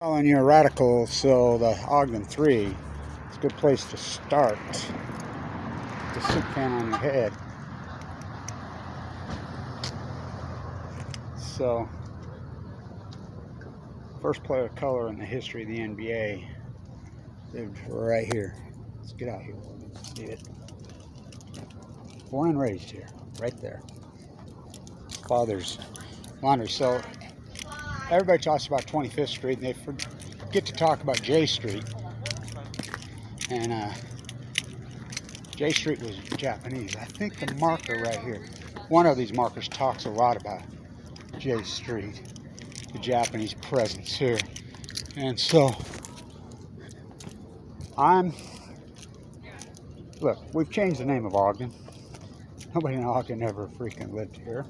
Following your radical, so the Ogden 3 is a good place to start. The soup can on your head. So, first player of color in the history of the NBA lived right here. Let's get out here. See it. Born and raised here, right there. Father's laundry. So, everybody talks about 25th Street, and they forget to talk about J Street. And J Street was Japanese. I think the marker right here, one of these markers talks a lot about J Street, the Japanese presence here. And so, look, we've changed the name of Ogden. Nobody in Ogden ever freaking lived here.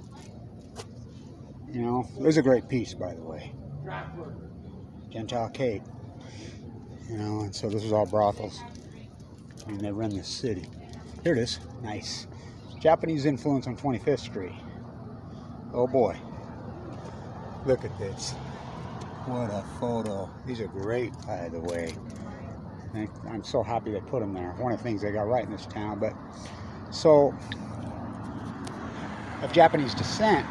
You know, it was a great piece, by the way. Gentile Cape. You know, and so this was all brothels. I mean, they run this city. Here it is. Nice. Japanese influence on 25th Street. Oh boy. Look at this. What a photo. These are great, by the way. I'm so happy they put them there. One of the things they got right in this town. But so, of Japanese descent,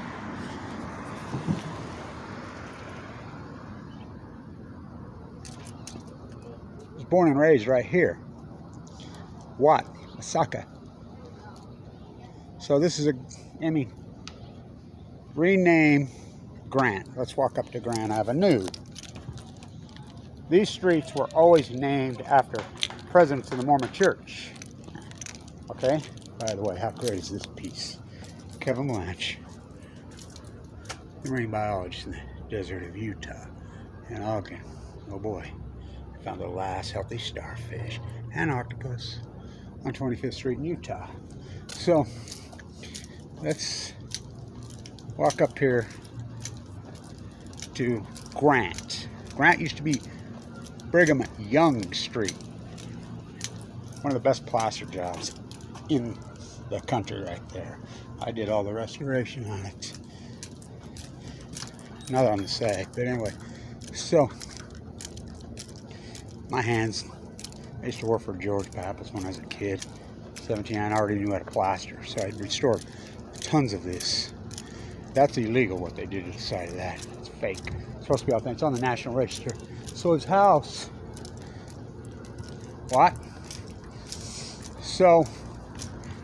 was born and raised right here. Wat Misaka. So this is rename Grant. Let's walk up to Grant Avenue. These streets were always named after presidents of the Mormon Church. Okay? By the way, how great is this piece? Kevin Blanch, the marine biologist in the desert of Utah and Ogden. Oh boy. Found the last healthy starfish and octopus on 25th Street in Utah. So let's walk up here to Grant. Grant used to be Brigham Young Street. One of the best plaster jobs in the country right there. I did all the restoration on it. Not on the sag, but anyway. So my hands, I used to work for George Pappas when I was a kid. 17, I already knew how to plaster, so I'd restored tons of this. That's illegal what they did to the side of that. It's fake. It's supposed to be authentic. It's on the National Register. So his house, what? So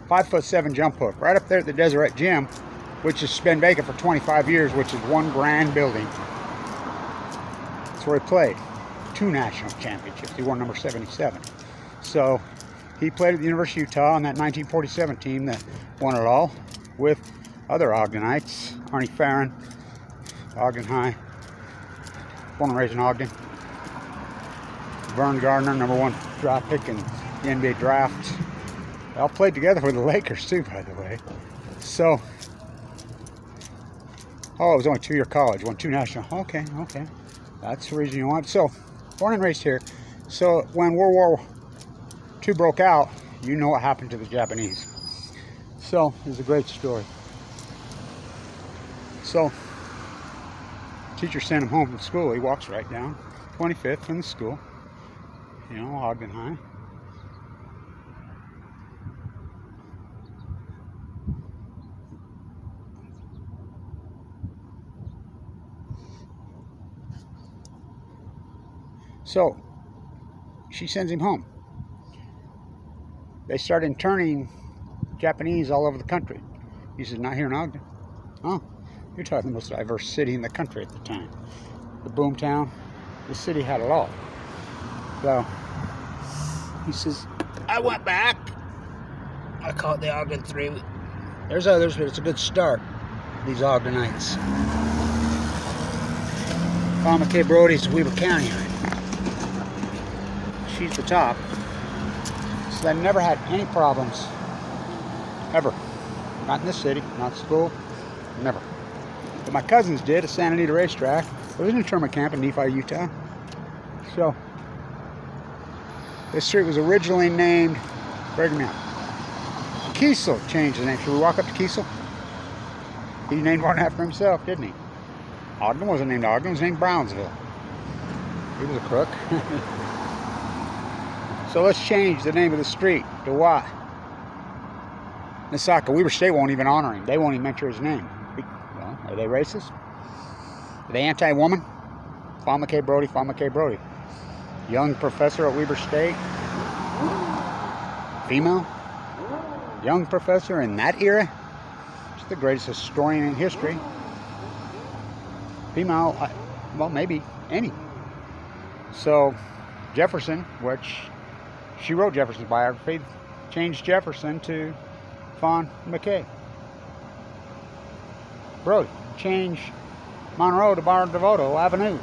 5'7" jump hook right up there at the Deseret Gym, which has been vacant for 25 years, which is one grand building. That's where he played. 2 national championships. He won number 77. So he played at the University of Utah on that 1947 team that won it all with other Ogdenites. Arnie Farron, Ogden High, born and raised in Ogden. Vern Gardner, number 1 draft pick in the NBA draft. They all played together with the Lakers too, by the way. So, it was only 2-year college, won 2 national. Okay. That's the reason you want. So, born and raised here. So, when World War II broke out, you know what happened to the Japanese. So, it's a great story. So, teacher sent him home from school. He walks right down 25th from the school. You know, Ogden High. So, she sends him home. They start interning Japanese all over the country. He says, not here in Ogden. Oh, you're talking the most diverse city in the country at the time. The boomtown, the city had it all. So, he says, I went back. I call it the Ogden 3. There's others, but it's a good start. These Ogdenites. Paul McKay Brody's Weber County. She's the top. So I never had any problems. Ever. Not in this city, not in school. Never. But my cousins did at Santa Anita Racetrack. It was an internment camp in Nephi, Utah. So, this street was originally named Brigham Young. Kiesel changed the name. Should we walk up to Kiesel? He named one after himself, didn't he? Ogden wasn't named Ogden, it was named Brownsville. He was a crook. So let's change the name of the street to Wat Misaka. Weber State won't even honor him. They won't even mention his name. Well, are they racist? Are they anti-woman? Fama K. Brody, Fama K. Brody. Young professor at Weber State. Female. Young professor in that era. She's the greatest historian in history. Female, well, maybe any. So Jefferson, which she wrote Jefferson's biography, changed Jefferson to Fawn McKay. Brody changed Monroe to Bar Devoto Avenue.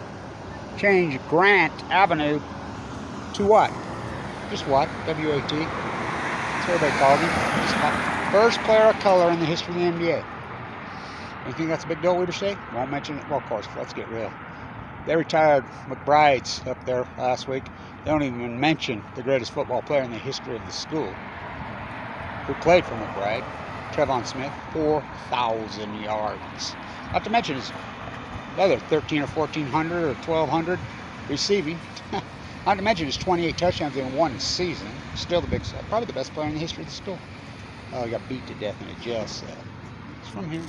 Changed Grant Avenue to what? Just what? W-A-T. That's what they called him. First player of color in the history of the NBA. You think that's a big deal, Weber State? Won't mention it. Well, of course, let's get real. They retired McBride's up there last week. They don't even mention the greatest football player in the history of the school who played for McBride, Trevon Smith, 4,000 yards. Not to mention his other 1,300 or 1,400 or 1,200 receiving. Not to mention his 28 touchdowns in one season. Still the big, probably the best player in the history of the school. Oh, he got beat to death in a jail cell. He's from here.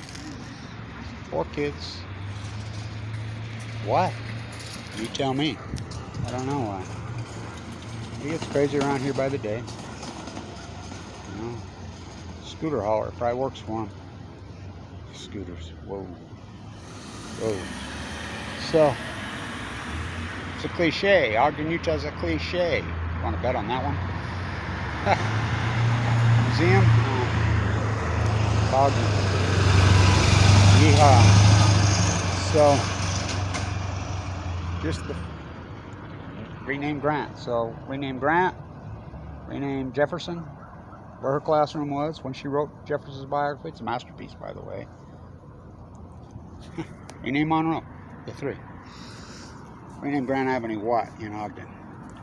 4 kids. Why? You tell me. I don't know why. He gets crazy around here by the day. You know, scooter hauler probably works for him. Scooters. Whoa. Whoa. So, it's a cliche. Ogden, Utah's a cliche. Want to bet on that one? Museum? Ogden. Yeehaw. So, just the rename Grant. So, rename Grant, rename Jefferson, where her classroom was when she wrote Jefferson's biography. It's a masterpiece, by the way. Rename Monroe, the 3. Rename Grand Avenue Wat in Ogden.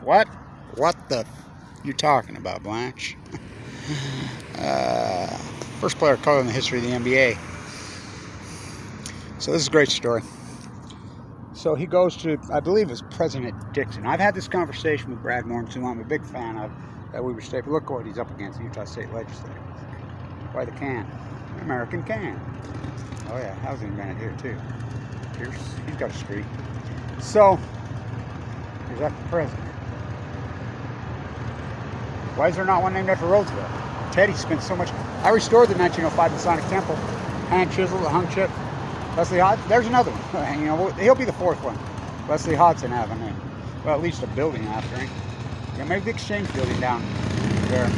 What? What the you talking about, Blanche? First player of color in the history of the NBA. So this is a great story. So he goes to, I believe it was President Dixon. I've had this conversation with Brad Morris, who I'm a big fan of, that Weber State. But look what he's up against, the Utah State Legislature. Why the can? The American can. Oh yeah, housing invented here too. He's got a street. So, he's after the president. Why is there not one named after Roosevelt? Teddy spent so much. I restored the 1905 Masonic Temple. Hand chisel, the hung chip. Leslie Hodgson. There's another one. You know, he'll be the 4th one. Leslie Hodgson Avenue. Well, at least a building after him. Yeah, maybe the Exchange building down there.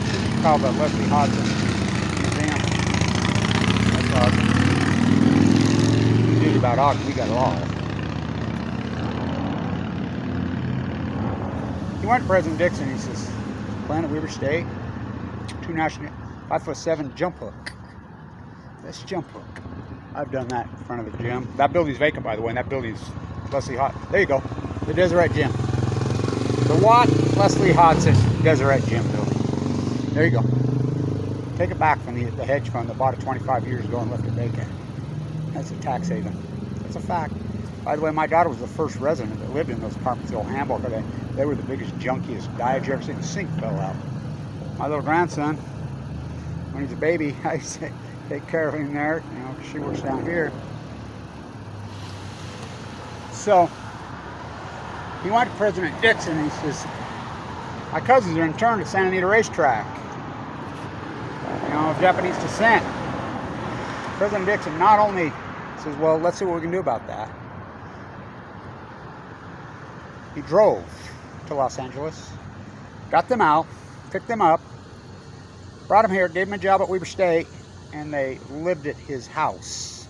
Called the Leslie Hodgson Museum. That's Ogden. Dude, about Ogden, we got it all. He went to President Dixon. He says, "Playing at Weber State, 2 national, 5'7" jump hook. That's jump hook. I've done that in front of the gym. That building's vacant, by the way, and that building's Leslie Hodgson. There you go, the Deseret Gym. The Wat Leslie Hodgson Deseret Gym building. There you go. Take it back from the hedge fund that bought it 25 years ago and left it vacant. That's a tax haven. That's a fact. By the way, my daughter was the first resident that lived in those apartments, the old Hamburger. They were the biggest, junkiest diet you ever seen. The sink fell out. My little grandson, when he's a baby, I used to take care of him there, you know, 'cause she works down here. So, he went to President Dixon and he says, "My cousins are interned at Santa Anita Racetrack, you know, of Japanese descent." President Dixon not only says, "Well, let's see what we can do about that." He drove to Los Angeles, got them out, picked them up, brought them here, gave them a job at Weber State, and they lived at his house.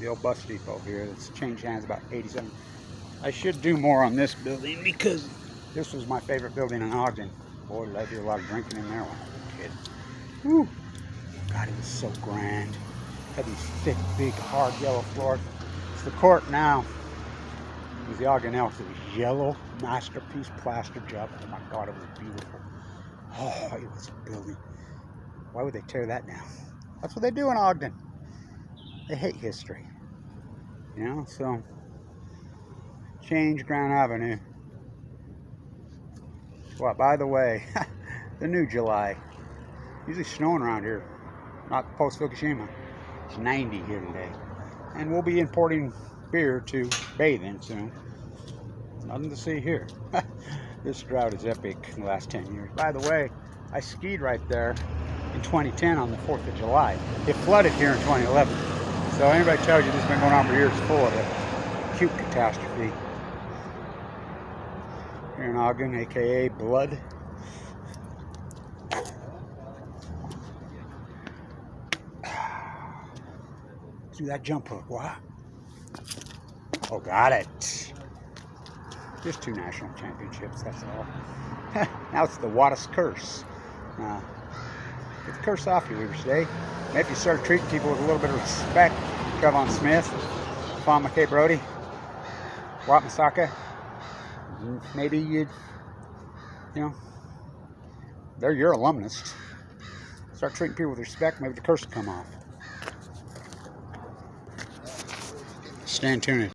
The old bus depot here that's changed hands about 87. I should do more on this building because this was my favorite building in Ogden. Boy, did I do a lot of drinking in there when I was a kid. Whew. God, it was so grand. Had these thick, big, hard yellow floors. It's the court now. It was the Ogden Elks. It was yellow, masterpiece, plaster job. Oh my God, it was beautiful. Oh, it was a building. Why would they tear that down? That's what they do in Ogden. They hate history. You know, so change Grand Avenue. What, by the way, the new July. Usually snowing around here, not post-Fukushima. It's 90 here today. And we'll be importing beer to bathe in soon. Nothing to see here. This drought is epic in the last 10 years. By the way, I skied right there in 2010 on the 4th of July. It flooded here in 2011. So anybody tells you this has been going on for years is full of a cute catastrophe. Here in Ogden, aka Blood. Do that jump hook, what? Oh, got it. Just 2 national championships, that's all. Now it's the Watt's curse. Get the curse off you, Weavers today. Maybe if you start treating people with a little bit of respect, Kevon Smith, Fawn McKay Brody, Wat Misaka, maybe you'd, you know, they're your alumnus. Start treating people with respect, maybe the curse will come off. Stand tuned.